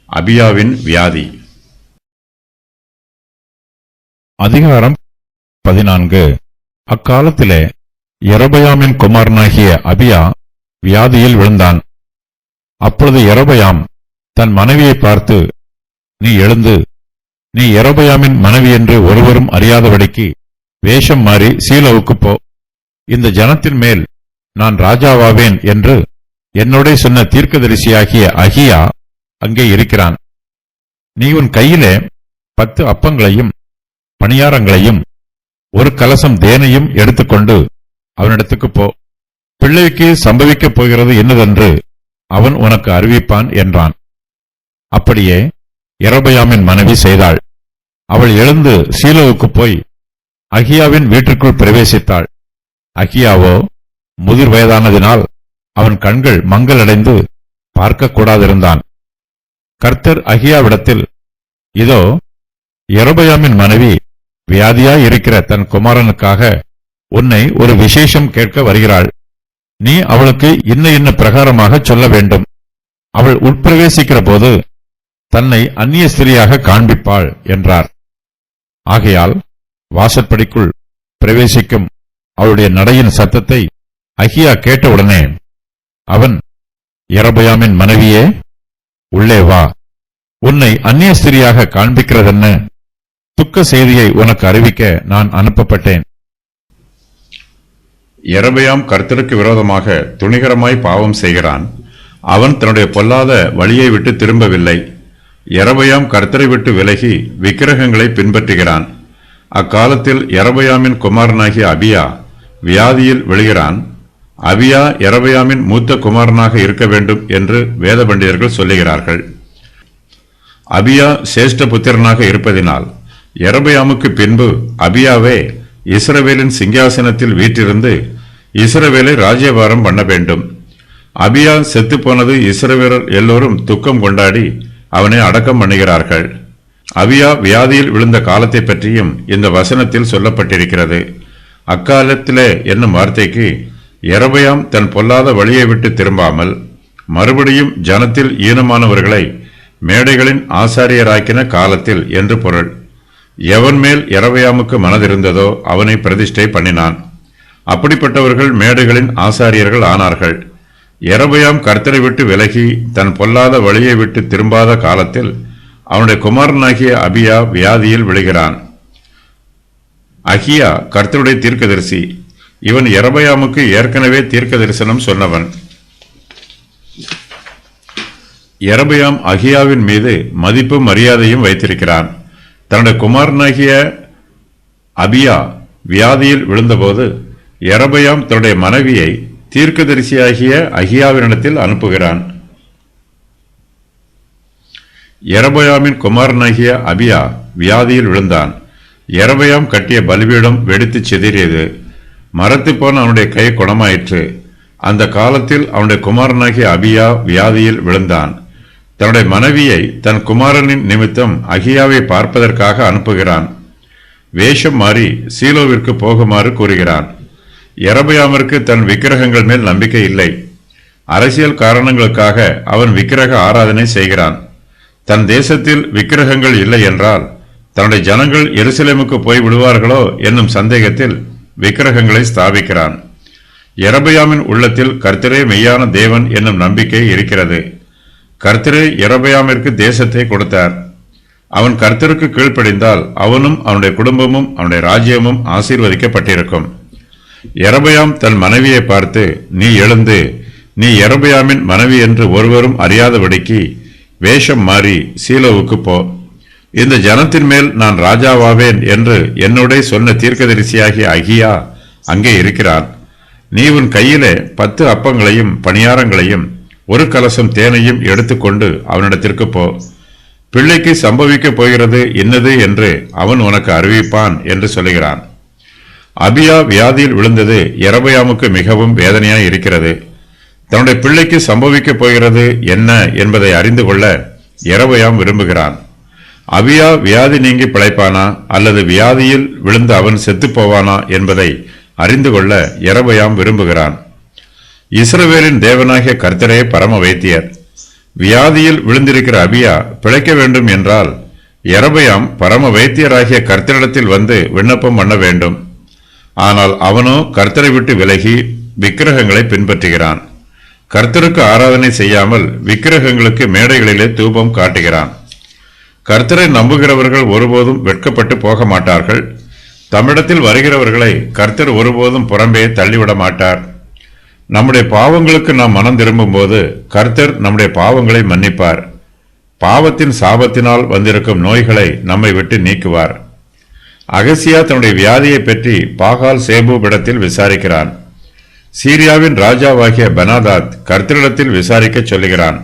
அபியாவின் வியாதி. அதிகாரம் 14. அக்காலத்திலே யெரொபெயாமின் குமாரனாகிய அபியா வியாதியில் விழுந்தான். அப்பொழுது யெரொபெயாம் தன் மனைவியை பார்த்து, நீ எழுந்து, நீ யெரொபெயாமின் மனைவி என்று ஒருவரும் அறியாதபடிக்கு வேஷம் மாறி சீலோவுக்குப் போ. இந்த ஜனத்தின் மேல் நான் ராஜாவாவேன் என்று என்னோட சொன்ன தீர்க்கதரிசியாகிய அகியா அங்கே இருக்கிறான். நீ உன் கையிலே 10 அப்பங்களையும் பணியாரங்களையும் ஒரு கலசம் தேனையும் எடுத்துக்கொண்டு அவனிடத்துக்குப் போ. பிள்ளைக்கு சம்பவிக்கப் போகிறது என்னதென்று அவன் உனக்கு அறிவிப்பான் என்றான். அப்படியே யெரொபெயாமின் மனைவி செய்தாள். அவள் எழுந்து சீலோவுக்குப் போய் அகியாவின் வீட்டிற்குள் பிரவேசித்தாள். அகியாவோ முதிர் வயதானதினால் அவன் கண்கள் மங்கலடைந்து பார்க்கக்கூடாதிருந்தான். கர்த்தர் அகியாவிடத்தில், இதோ யெரொபெயாமின் மனைவி வியாதியாயிருக்கிற தன் குமாரனுக்காக உன்னை ஒரு விசேஷம் கேட்க வருகிறாள். நீ அவளுக்கு இன்ன பிரகாரமாக சொல்ல வேண்டும். அவள் உட்பிரவேசிக்கிற போது தன்னை அந்நிய ஸ்திரியாக காண்பிப்பாள் என்றார். ஆகையால் வாசற்படிக்குள் பிரவேசிக்கும் அவளுடைய நடையின் சத்தத்தை அகியா கேட்டவுடனே அவன், யெரொபெயாமின் மனைவியே, உள்ளே வா, உன்னை அந்நிய ஸ்திரியாக காண்பிக்கிறதென்ன? துக்க செய்தியை உனக்கு அறிவிக்க நான் அனுப்பப்பட்டேன். யெரொபெயாம் கர்த்தருக்கு விரோதமாக துணிகரமாய் பாவம் செய்கிறான். அவன் தன்னுடைய பொல்லாத வழியை விட்டு திரும்பவில்லை. யெரொபெயாம் கர்த்தரை விட்டு விலகி விக்கிரகங்களை பின்பற்றுகிறான். அக்காலத்தில் யெரொபெயாமின் குமாரனாகிய அபியா வியாதியில் விழுகிறான். அபியா யெரொபெயாமின் மூத்த குமாரனாக இருக்க வேண்டும் என்று வேத பண்டிதர்கள் சொல்லுகிறார்கள். அபியா சேஷ்ட புத்திரனாக இருப்பதினால் யெரொபெயாமுக்கு பின்பு அபியாவே இஸ்ரவேலின் சிங்காசனத்தில் வீற்றிருந்து இஸ்ரவேலை ராஜ்யபாரம் பண்ண வேண்டும். அபியா செத்துப்போனது இஸ்ரவேலர் எல்லோரும் துக்கம் கொண்டாடி அவனை அடக்கம் பண்ணுகிறார்கள். அபியா வியாதியில் விழுந்த காலத்தை பற்றியும் இந்த வசனத்தில் சொல்லப்பட்டிருக்கிறது. அக்காலத்திலே என்னும் வார்த்தைக்கு யெரொபெயாம் தன் பொல்லாத வழியை விட்டு திரும்பாமல் மறுபடியும் ஜனத்தில் ஈனமானவர்களை மேடைகளின் ஆசாரியராக்கின காலத்தில் என்று பொருள். எவன் மேல் யெரொபெயாமுக்கு மனதிருந்ததோ அவனை பிரதிஷ்டை பண்ணினான். அப்படிப்பட்டவர்கள் மேடைகளின் ஆசாரியர்கள் ஆனார்கள். யெரொபெயாம் கர்த்தரை விட்டு விலகி தன் பொல்லாத வழியை விட்டு திரும்பாத காலத்தில் அவனுடைய குமாரனாகிய அபியா வியாதியில் விழுகிறான். அகியா கர்த்தருடைய தீர்க்கதரிசி. இவன் யெரொபெயாமுக்கு ஏற்கனவே தீர்க்க தரிசனம் சொன்னவன். யெரொபெயாம் அகியாவின் மீது மதிப்பு மரியாதையும் வைத்திருக்கிறான். தன்னுடைய குமாரனாகிய அபியா வியாதியில் விழுந்தபோது யெரொபெயாம் தன்னுடைய மனைவியை தீர்க்கதரிசியாகிய அகியாவினிடத்தில் அனுப்புகிறான். யெரொபெயாமின் குமாரனாகிய அபியா வியாதியில் விழுந்தான். யெரொபெயாம் கட்டிய பலிபீடம் வெடித்து சிதறியது. மரத்து போன அவனுடைய கை குணமாயிற்று. அந்த காலத்தில் அவனுடைய குமாரனாகிய அபியா வியாதியில் விழுந்தான். தன்னுடைய மனைவியை தன் குமாரனின் நிமித்தம் அகியாவை பார்ப்பதற்காக அனுப்புகிறான். வேஷம் மாறி சீலோவிற்கு போகுமாறு கூறுகிறான். யெரொபெயாமிற்கு தன் விக்கிரகங்கள் மேல் நம்பிக்கை இல்லை. அரசியல் காரணங்களுக்காக அவன் விக்கிரக ஆராதனை செய்கிறான். தன் தேசத்தில் விக்கிரகங்கள் இல்லை என்றால் தன்னுடைய ஜனங்கள் எருசலேமுக்கு போய் விடுவார்களோ என்னும் சந்தேகத்தில் விக்கிரகங்களை ஸ்தாபிக்கிறான். யெரொபெயாமின் உள்ளத்தில் கர்த்தரே மெய்யான தேவன் என்னும் நம்பிக்கை இருக்கிறது. கர்த்தரே யெரொபெயாமிற்கு தேசத்தை கொடுத்தார். அவன் கர்த்தருக்கு கீழ்ப்படிந்தால் அவனும் அவனுடைய குடும்பமும் அவனுடைய ராஜ்யமும் ஆசீர்வதிக்கப்பட்டிருக்கும். யெரொபெயாம் தன் மனைவியை பார்த்து, நீ எழுந்து, நீ யெரொபெயாமின் மனைவி என்று ஒருவரும் அறியாதபடிக்கு வேஷம் மாறி சீலோவுக்கு போ. இந்த ஜனத்தின் மேல் நான் ராஜாவாவேன் என்று என்னோட சொன்ன தீர்க்கதரிசியாகிய அகியா அங்கே இருக்கிறான். நீ உன் கையிலே 10 அப்பங்களையும் பணியாரங்களையும் ஒரு கலசம் தேனையும் எடுத்துக்கொண்டு அவனிடத்திற்கு போ. பிள்ளைக்கு சம்பவிக்கப் போகிறது இன்னது என்று அவன் உனக்கு அறிவிப்பான் என்று சொல்லுகிறான். அபியா வியாதியில் விழுந்தது யெரொபெயாமுக்கு மிகவும் வேதனையாய் இருக்கிறது. தன்னுடைய பிள்ளைக்கு சம்பவிக்கப் போகிறது என்ன என்பதை அறிந்து கொள்ள யெரொபெயாம் விரும்புகிறான். அபியா வியாதி நீங்கி பிழைப்பானா அல்லது வியாதியில் விழுந்த அவன் செத்துப்போவானா என்பதை அறிந்து கொள்ள யெரொபெயாம் விரும்புகிறான். இஸ்ரவேலின் தேவனாகிய கர்த்தரே பரம வைத்தியர். வியாதியில் விழுந்திருக்கிற அபியா பிழைக்க வேண்டும் என்றால் யெரொபெயாம் பரம வைத்தியராகிய கர்த்தரிடத்தில் வந்து விண்ணப்பம் பண்ண வேண்டும். ஆனால் அவனோ கர்த்தரை விட்டு விலகி விக்கிரகங்களை பின்பற்றுகிறான். கர்த்தருக்கு ஆராதனை செய்யாமல் விக்கிரகங்களுக்கு மேடைகளிலே தூபம் காட்டுகிறான். கர்த்தரை நம்புகிறவர்கள் ஒருபோதும் வெட்கப்பட்டு போக மாட்டார்கள். தம்மிடத்தில் வருகிறவர்களை கர்த்தர் ஒருபோதும் புறம்பே தள்ளிவிட மாட்டார். நம்முடைய பாவங்களுக்கு நாம் மனம் திரும்பும்போது கர்த்தர் நம்முடைய பாவங்களை மன்னிப்பார். பாவத்தின் சாபத்தினால் வந்திருக்கும் நோய்களை நம்மை விட்டு நீக்குவார். அகசியா தன்னுடைய வியாதியை பற்றி பாகால் சேபூபிடத்தில் விசாரிக்கிறான். சீரியாவின் ராஜாவாகிய பெனாதாத் கர்த்தரிடத்தில் விசாரிக்க சொல்லுகிறான்.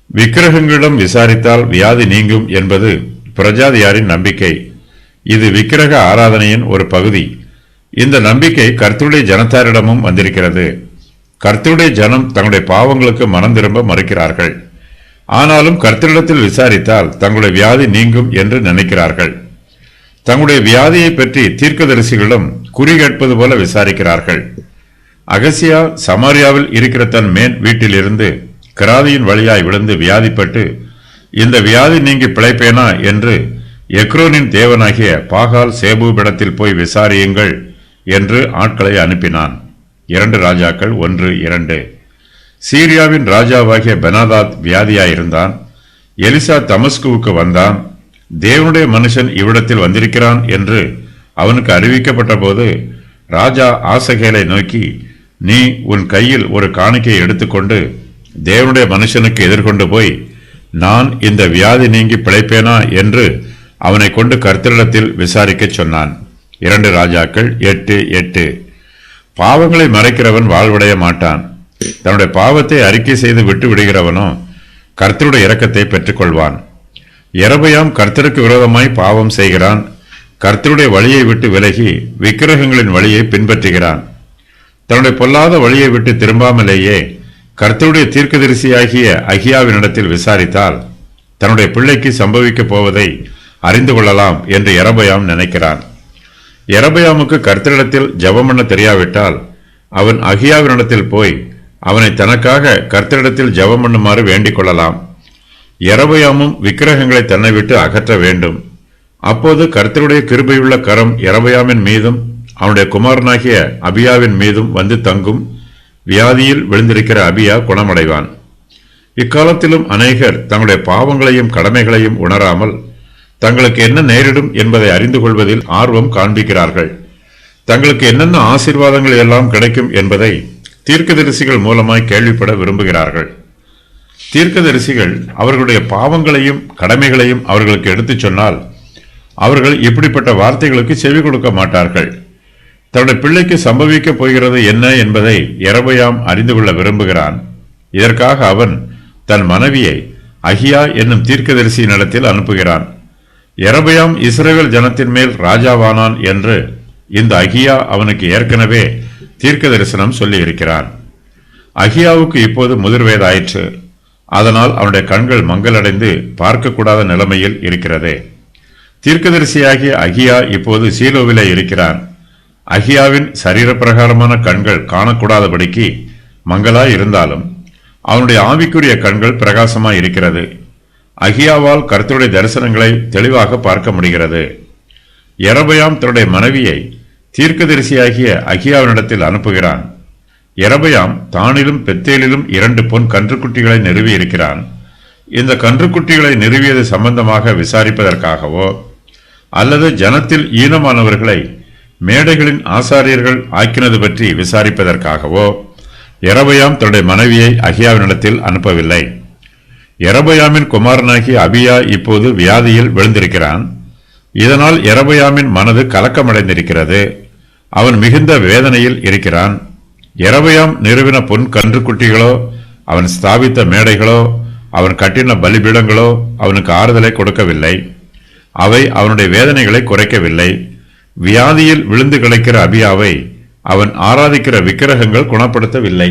விக்கிரகங்களிடம் விசாரித்தால் வியாதி நீங்கும் என்பது பிரஜாதியாரின் நம்பிக்கை. இது விக்கிரக ஆராதனையின் ஒரு பகுதி. இந்த நம்பிக்கை கர்த்தருடைய ஜனத்தாரிடமும் வந்திருக்கிறது. கர்த்தருடைய ஜனம் தங்களுடைய பாவங்களுக்கு மனம் திரும்ப மறுக்கிறார்கள். ஆனாலும் கர்த்தரிடத்தில் விசாரித்தால் தங்களுடைய வியாதி நீங்கும் என்று நினைக்கிறார்கள். தங்களுடைய வியாதியை பற்றி தீர்க்கதரிசிகளிடம் குறி கேட்பது போல விசாரிக்கிறார்கள். அகசியா சமாரியாவில் இருக்கிற தன் மேன் வீட்டிலிருந்து கிராதியின் வழியாய் விழுந்து வியாதிப்பட்டு இந்த வியாதி நீங்கி பிழைப்பேனா என்று எக்ரோனின் தேவனாகிய பாகால் சேபூபிடத்தில் போய் விசாரியுங்கள் என்று ஆட்களை அனுப்பினான். 2 ராஜாக்கள் 1:2. சீரியாவின் ராஜாவாகிய பெனாதாத் வியாதியாயிருந்தான். எலிசா தமஸ்குவுக்கு வந்தான். தேவனுடைய மனுஷன் இவ்விடத்தில் வந்திருக்கிறான் என்று அவனுக்கு அறிவிக்கப்பட்ட போது ராஜா ஆசகேலை நோக்கி, நீ உன் கையில் ஒரு காணிக்கையை எடுத்துக்கொண்டு தேவனுடைய மனுஷனுக்கு எதிர்கொண்டு போய், நான் இந்த வியாதி நீங்கி பிழைப்பேனா என்று அவனை கொண்டு கர்த்தரிடத்தில் விசாரிக்க சொன்னான். 2 ராஜாக்கள் 8:8. பாவங்களை மறைக்கிறவன் வாழ்வடைய மாட்டான். தன்னுடைய பாவத்தை அறிக்கை செய்து விட்டு விடுகிறவனோ கர்த்தருடைய இரக்கத்தை பெற்றுக்கொள்வான். யெரொபெயாம் கர்த்தருக்கு விரோதமாய் பாவம் செய்கிறான். கர்த்தருடைய வழியை விட்டு விலகி விக்கிரகங்களின் வழியை பின்பற்றுகிறான். தன்னுடைய பொல்லாத வழியை விட்டு திரும்பாமலேயே கர்த்தருடைய தீர்க்கதரிசியாகிய அகியாவினிடத்தில் விசாரித்தால் தன்னுடைய பிள்ளைக்கு சம்பவிக்கப் போவதை அறிந்து கொள்ளலாம் என்று யெரொபெயாம் நினைக்கிறான். யெரொபெயாமுக்கு கர்த்தரிடத்தில் ஜெபம் பண்ண தெரியாவிட்டால் அவன் அகியாவினிடத்தில் போய் அவனை தனக்காக கர்த்தரிடத்தில் ஜெபம் பண்ணுமாறு வேண்டிக் கொள்ளலாம். யெரொபெயாமும் விக்கிரகங்களை தன்னை விட்டு அகற்ற வேண்டும். அப்போது கர்த்தருடைய கிருபையுள்ள கரம் யெரொபெயாமின் மீதும் அவனுடைய குமாரனாகிய அபியாவின் மீதும் வந்து தங்கும். வியாதியில் விழுந்திருக்கிற அபியா குணமடைவான். இக்காலத்திலும் அநேகர் தங்களுடைய பாவங்களையும் கடமைகளையும் உணராமல் தங்களுக்கு என்ன நேரிடும் என்பதை அறிந்து கொள்வதில் ஆர்வம் காண்பிக்கிறார்கள். தங்களுக்கு என்னென்ன ஆசீர்வாதங்கள் எல்லாம் கிடைக்கும் என்பதை தீர்க்கதரிசிகள் மூலமாய் கேள்விப்பட விரும்புகிறார்கள். தீர்க்கதரிசிகள் அவர்களுடைய பாவங்களையும் கடமைகளையும் அவர்களுக்கு எடுத்துச் சொன்னால் அவர்கள் இப்படிப்பட்ட வார்த்தைகளுக்கு செவி கொடுக்க மாட்டார்கள். தன்னுடைய பிள்ளைக்கு சம்பவிக்கப் போகிறது என்ன என்பதை யெரொபெயாம் அறிந்து கொள்ள விரும்புகிறான். இதற்காக அவன் தன் மனைவியை அகியா என்னும் தீர்க்கதரிசியினிடத்தில் அனுப்புகிறான். யெரொபெயாம் இஸ்ரவேல் ஜனத்தின் மேல் ராஜாவானான் என்று இந்த அகியா அவனுக்கு ஏற்கனவே தீர்க்க தரிசனம் சொல்லி இருக்கிறான். அகியாவுக்கு இப்போது முதிர்வயதாயிற்று. அதனால் அவனுடைய கண்கள் மங்கலடைந்து பார்க்கக்கூடாத நிலைமையில் இருக்கிறது. தீர்க்கதரிசியாகிய அகியா இப்போது சீலோவிலே இருக்கிறான். அகியாவின் சரீரப்பிரகாரமான கண்கள் காணக்கூடாதபடிக்கு மங்களாய் இருந்தாலும் அவனுடைய ஆவிக்குரிய கண்கள் பிரகாசமாய் இருக்கிறது. அகியாவால் கர்த்தருடைய தரிசனங்களை தெளிவாக பார்க்க முடிகிறது. யெரொபெயாம் தன்னுடைய மனைவியை தீர்க்கதரிசியாகிய அகியாவினிடத்தில் அனுப்புகிறான். யெரொபெயாம் தானிலும் பெத்தேலிலும் 2 பொன் கன்றுக்குட்டிகளை நிறுவி இருக்கிறான். இந்த கன்றுக்குட்டிகளை நிறுவியது சம்பந்தமாக விசாரிப்பதற்காகவோ அல்லது ஜனத்தில் ஈனமானவர்களை மேடைகளின் ஆசாரியர்கள் ஆக்கினது பற்றி விசாரிப்பதற்காகவோ யெரொபெயாம் தன்னுடைய மனைவியை அகியாவினிடத்தில் அனுப்பவில்லை. யெரொபெயாமின் குமாரனாகிய அபியா இப்போது வியாதியில் விழுந்திருக்கிறான். இதனால் யெரொபெயாமின் மனது கலக்கமடைந்திருக்கிறது. அவன் மிகுந்த வேதனையில் இருக்கிறான். யெரொபெயாம் நிறுவின பொன் கன்றுக்குட்டிகளோ அவன் ஸ்தாபித்த மேடைகளோ அவன் கட்டின பலிபீடங்களோ அவனுக்கு ஆறுதலை கொடுக்கவில்லை. அவை அவனுடைய வேதனைகளை குறைக்கவில்லை. வியாதியில் விழுந்து கிடக்கிற அபியாவை அவன் ஆராதிக்கிற விக்கிரகங்கள் குணப்படுத்தவில்லை.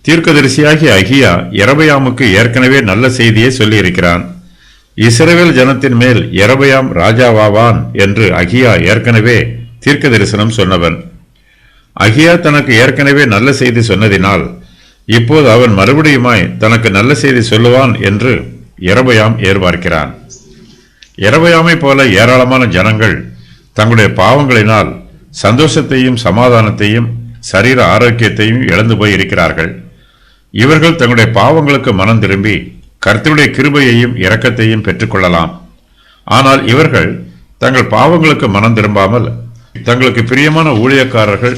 தீர்க்கதரிசியாகிய அகியா யெரொபெயாமுக்கு ஏற்கனவே நல்ல செய்தியை சொல்லியிருக்கிறான். இஸ்ரவேல் ஜனத்தின் மேல் யெரொபெயாம் ராஜாவாவான் என்று அகியா ஏற்கனவே தீர்க்க தரிசனம் சொன்னவன். அகியா தனக்கு ஏற்கனவே நல்ல செய்தி சொன்னதினால் இப்போது அவன் மறுபடியுமாய் தனக்கு நல்ல செய்தி சொல்லுவான் என்று யெரொபெயாம் எதிர்பார்க்கிறான். யெரொபெயாமை போல ஏராளமான ஜனங்கள் தங்களுடைய பாவங்களினால் சந்தோஷத்தையும் சமாதானத்தையும் சரீர ஆரோக்கியத்தையும் இழந்து போய் இருக்கிறார்கள். இவர்கள் தங்களுடைய பாவங்களுக்கு மனம் திரும்பி கர்த்தருடைய கிருபையையும் இரக்கத்தையும் பெற்றுக்கொள்ளலாம். ஆனால் இவர்கள் தங்கள் பாவங்களுக்கு மனம் திரும்பாமல் தங்களுக்கு பிரியமான ஊழியக்காரர்கள்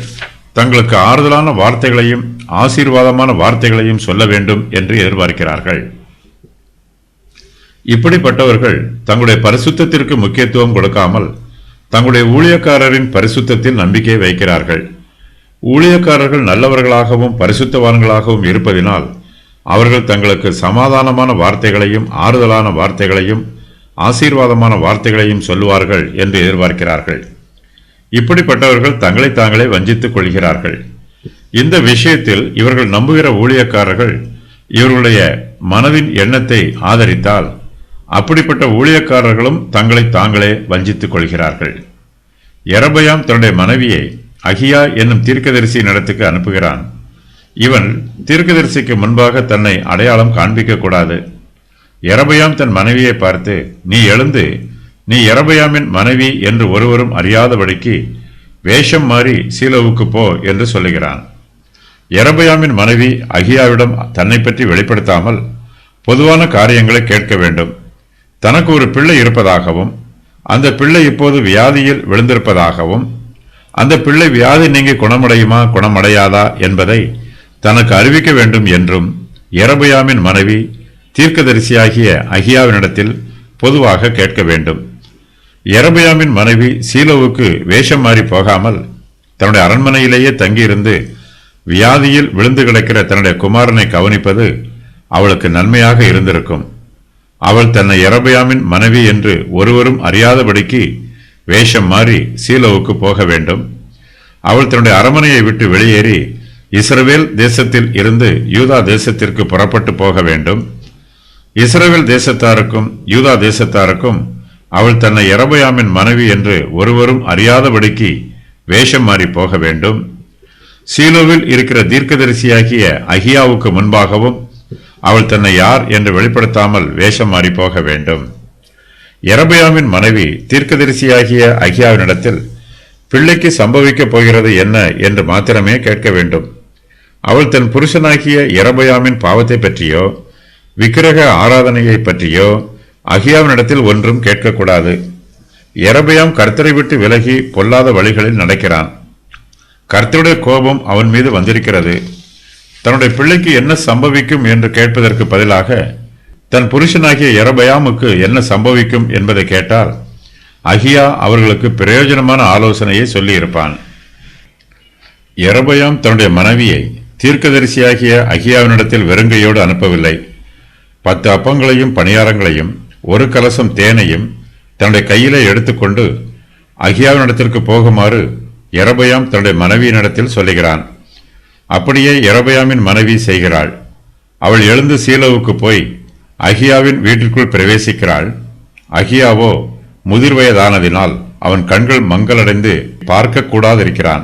தங்களுக்கு ஆறுதலான வார்த்தைகளையும் ஆசீர்வாதமான வார்த்தைகளையும் சொல்ல வேண்டும் என்று எதிர்பார்க்கிறார்கள். இப்படிப்பட்டவர்கள் தங்களுடைய பரிசுத்தத்திற்கு முக்கியத்துவம் கொடுக்காமல் தங்களுடைய ஊழியக்காரரின் பரிசுத்தத்தில் நம்பிக்கை வைக்கிறார்கள். ஊழியக்காரர்கள் நல்லவர்களாகவும் பரிசுத்தவான்களாகவும் இருப்பதினால் அவர்கள் தங்களுக்கு சமாதானமான வார்த்தைகளையும் ஆறுதலான வார்த்தைகளையும் ஆசீர்வாதமான வார்த்தைகளையும் சொல்லுவார்கள் என்று எதிர்பார்க்கிறார்கள். இப்படிப்பட்டவர்கள் தங்களை தாங்களே வஞ்சித்துக் கொள்கிறார்கள். இந்த விஷயத்தில் இவர்கள் நம்புகிற ஊழியக்காரர்கள் இவர்களுடைய மனதின் எண்ணத்தை ஆதரித்தால் அப்படிப்பட்ட ஊழியக்காரர்களும் தங்களை தாங்களே வஞ்சித்துக் கொள்கிறார்கள். யெரொபெயாம் தன்னுடைய மனைவியை அகியா என்னும் தீர்க்கதரிசியின் இடத்துக்கு அனுப்புகிறான். இவன் தீர்க்கதரிசிக்கு முன்பாக தன்னை அடையாளம் காண்பிக்க கூடாது. யெரொபெயாம் தன் மனைவியை பார்த்து, நீ எழுந்து நீ யெரொபெயாமின் மனைவி என்று ஒருவரும் அறியாதபடிக்கு வேஷம் மாறி சீலோவுக்கு போ என்று சொல்லுகிறான். யெரொபெயாமின் மனைவி அகியாவிடம் தன்னை பற்றி வெளிப்படுத்தாமல் பொதுவான காரியங்களை கேட்க வேண்டும். தனக்கு ஒரு பிள்ளை இருப்பதாகவும் அந்த பிள்ளை இப்போது வியாதியில் விழுந்திருப்பதாகவும் அந்த பிள்ளை வியாதி நீங்கி குணமடையுமா குணமடையாதா என்பதை தனக்கு அறிவிக்க வேண்டும் என்றும் யெரொபெயாமின் மனைவி தீர்க்கதரிசியாகிய அகியாவினிடத்தில் பொதுவாக கேட்க வேண்டும். யெரொபெயாமின் மனைவி சீலோவுக்கு வேஷம் மாறி போகாமல் தன்னுடைய அரண்மனையிலேயே தங்கியிருந்து வியாதியில் விழுந்து கிடக்கிற தன்னுடைய குமாரனை கவனிப்பது அவளுக்கு நன்மையாக இருந்திருக்கும். அவள் தன்னை யெரொபெயாமின் மனைவி என்று ஒருவரும் அறியாதபடிக்கு வேஷம் மாறி சீலோவுக்கு போக வேண்டும். அவள் தன்னுடைய அரண்மனையை விட்டு வெளியேறி இஸ்ரவேல் தேசத்தில் இருந்து யூதா தேசத்திற்கு புறப்பட்டு போக வேண்டும். இஸ்ரவேல் தேசத்தாருக்கும் யூதா தேசத்தாருக்கும் அவள் தன்னை யெரொபெயாமின் மனைவி என்று ஒருவரும் அறியாதபடிக்கு வேஷம் மாறி போக வேண்டும். சீலோவில் இருக்கிற தீர்க்கதரிசியாகிய அகியாவுக்கு முன்பாகவும் அவள் தன்னை யார் என்று வெளிப்படுத்தாமல் வேஷம் மாறி போக வேண்டும். யெரொபெயாமின் மனைவி தீர்க்கதரிசியாகிய அகியாவினிடத்தில் பிள்ளைக்கு சம்பவிக்கப் போகிறது என்ன என்று மாத்திரமே கேட்க வேண்டும். அவள் தன் புருஷனாகிய யெரொபெயாமின் பாவத்தை பற்றியோ விக்கிரக ஆராதனையை பற்றியோ அகியாவினிடத்தில் ஒன்றும் கேட்கக்கூடாது. யெரொபெயாம் கர்த்தரை விட்டு விலகி பொல்லாத வழிகளில் நடக்கிறான். கர்த்தருடைய கோபம் அவன் மீது வந்திருக்கிறது. தன்னுடைய பிள்ளைக்கு என்ன சம்பவிக்கும் என்று கேட்பதற்கு பதிலாக தன் புருஷனாகிய யெரொபெயாமுக்கு என்ன சம்பவிக்கும் என்பதை கேட்டால் அகியா அவர்களுக்கு பிரயோஜனமான ஆலோசனையை சொல்லியிருப்பான். யெரொபெயாம் தன்னுடைய மனைவியை தீர்க்கதரிசியாகிய அகியாவினிடத்தில் வெறுங்கையோடு அனுப்பவில்லை. 10 அப்பங்களையும் பணியாரங்களையும் 1 கலசம் தேனையும் தன்னுடைய கையிலே எடுத்துக்கொண்டு அகியாவினிடத்திற்கு போகுமாறு யெரொபெயாம் தன்னுடைய மனைவியினிடத்தில் சொல்லுகிறான். அப்படியே யெரொபெயாமின் மனைவி செய்கிறாள். அவள் எழுந்து சீலோவுக்கு போய் அகியாவின் வீட்டிற்குள் பிரவேசிக்கிறாள். அகியாவோ முதிர் வயதானதினால் அவன் கண்கள் மங்கலடைந்து பார்க்க கூடாதிருக்கிறான்.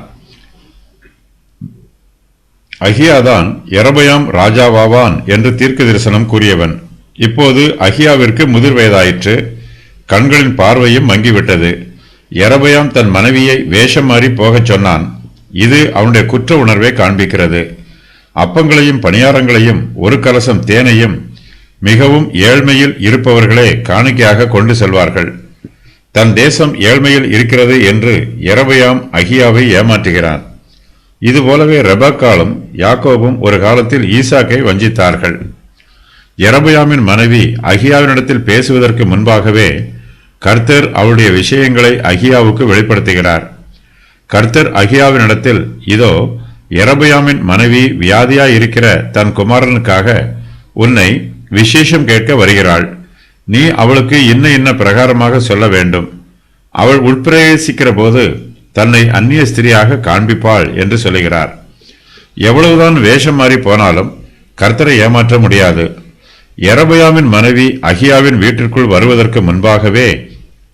அகியாதான் யெரொபெயாம் ராஜாவாவான் என்று தீர்க்க தரிசனம் கூறியவன். இப்போது அகியாவிற்கு முதிர் வயதாயிற்று. கண்களின் பார்வையும் மங்கிவிட்டது. யெரொபெயாம் தன் மனைவியை வேஷம் மாறி போகச் சொன்னான். இது அவனுடைய குற்ற உணர்வை காண்பிக்கிறது. அப்பங்களையும் பணியாரங்களையும் 1 கலசம் தேனையும் மிகவும் ஏழ்மையில் இருப்பவர்களே காணிக்கையாக கொண்டு செல்வார்கள். தன் தேசம் ஏழ்மையில் இருக்கிறது என்று யெரொபெயாம் அகியாவை ஏமாற்றுகிறான். இதுபோலவே ரெபெக்காளும் யாக்கோபும் ஒரு காலத்தில் ஈசாக்கை வஞ்சித்தார்கள். யெரொபெயாமின் மனைவி அகியாவினிடத்தில் பேசுவதற்கு முன்பாகவே கர்த்தர் அவருடைய விஷயங்களை அகியாவுக்கு வெளிப்படுத்துகிறார். கர்த்தர் அகியாவினிடத்தில், இதோ யெரொபெயாமின் மனைவி வியாதியாயிருக்கிற தன் குமாரனுக்காக உன்னை விசேஷம் கேட்க வருகிறாள். நீ அவளுக்கு இன்ன பிரகாரமாக சொல்ல வேண்டும். அவள் உட்பிரவேசிக்கிற போது தன்னை அந்நிய ஸ்திரியாக காண்பிப்பாள் என்று சொல்லுகிறார். எவ்வளவுதான் வேஷம் மாறி போனாலும் கர்த்தரை ஏமாற்ற முடியாது. யெரொபெயாமின் மனைவி அகியாவின் வீட்டிற்குள் வருவதற்கு முன்பாகவே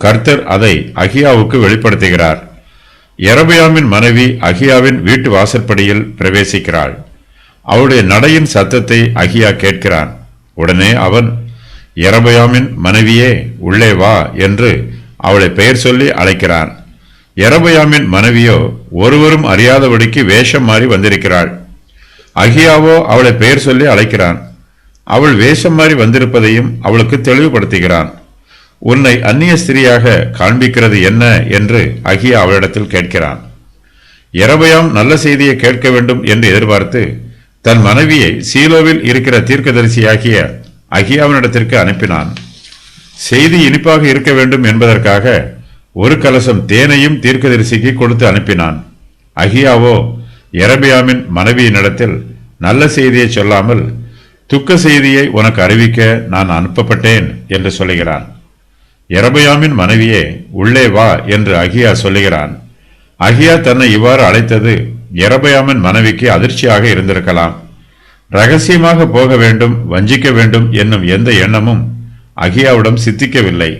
கர்த்தர் அதை அகியாவுக்கு வெளிப்படுத்துகிறார். யெரொபெயாமின் மனைவி அகியாவின் வீட்டு வாசற்படியில் பிரவேசிக்கிறாள். அவளுடைய நடையின் சத்தத்தை அகியா கேட்கிறான். உடனே அவன், யெரொபெயாமின் மனைவியே, உள்ளே வா என்று அவளை பெயர் சொல்லி அழைக்கிறான். யெரொபெயாமின் மனைவியோ ஒருவரும் அறியாதபடிக்கு வேஷம் மாறி வந்திருக்கிறாள். அகியாவோ அவளை பெயர் சொல்லி அழைக்கிறான். அவள் வேஷம் மாறி வந்திருப்பதையும் அவளுக்கு தெளிவுபடுத்துகிறான். உன்னை அந்நிய ஸ்திரியாக காண்பிக்கிறது என்ன என்று அகியா அவளிடத்தில் கேட்கிறான். யெரொபெயாம் நல்ல செய்தியை கேட்க வேண்டும் என்று எதிர்பார்த்து தன் மனைவியை சீலோவில் இருக்கிற தீர்க்கதரிசியாகிய அகியாவினிடத்திற்கு அனுப்பினான். செய்தி இனிப்பாக இருக்க வேண்டும் என்பதற்காக ஒரு கலசம் தேனையும் தீர்க்கதரிசிக்கு கொடுத்து அனுப்பினான். அகியாவோ யெரொபெயாமின் மனைவியினிடத்தில் நல்ல செய்தியை சொல்லாமல், துக்க செய்தியை உனக்கு அறிவிக்க நான் அனுப்பப்பட்டேன் என்று சொல்லுகிறான். யெரொபெயாமின் மனைவியே, உள்ளே வா என்று அகியா சொல்லுகிறான். அகியா தன்னை இவ்வாறு அழைத்தது யெரொபெயாமின் மனைவிக்கு அதிர்ச்சியாக இருந்திருக்கலாம். ரகசியமாக போக வேண்டும், வஞ்சிக்க வேண்டும் என்னும் எந்த எண்ணமும் அகியாவிடம் சித்திக்கவில்லை.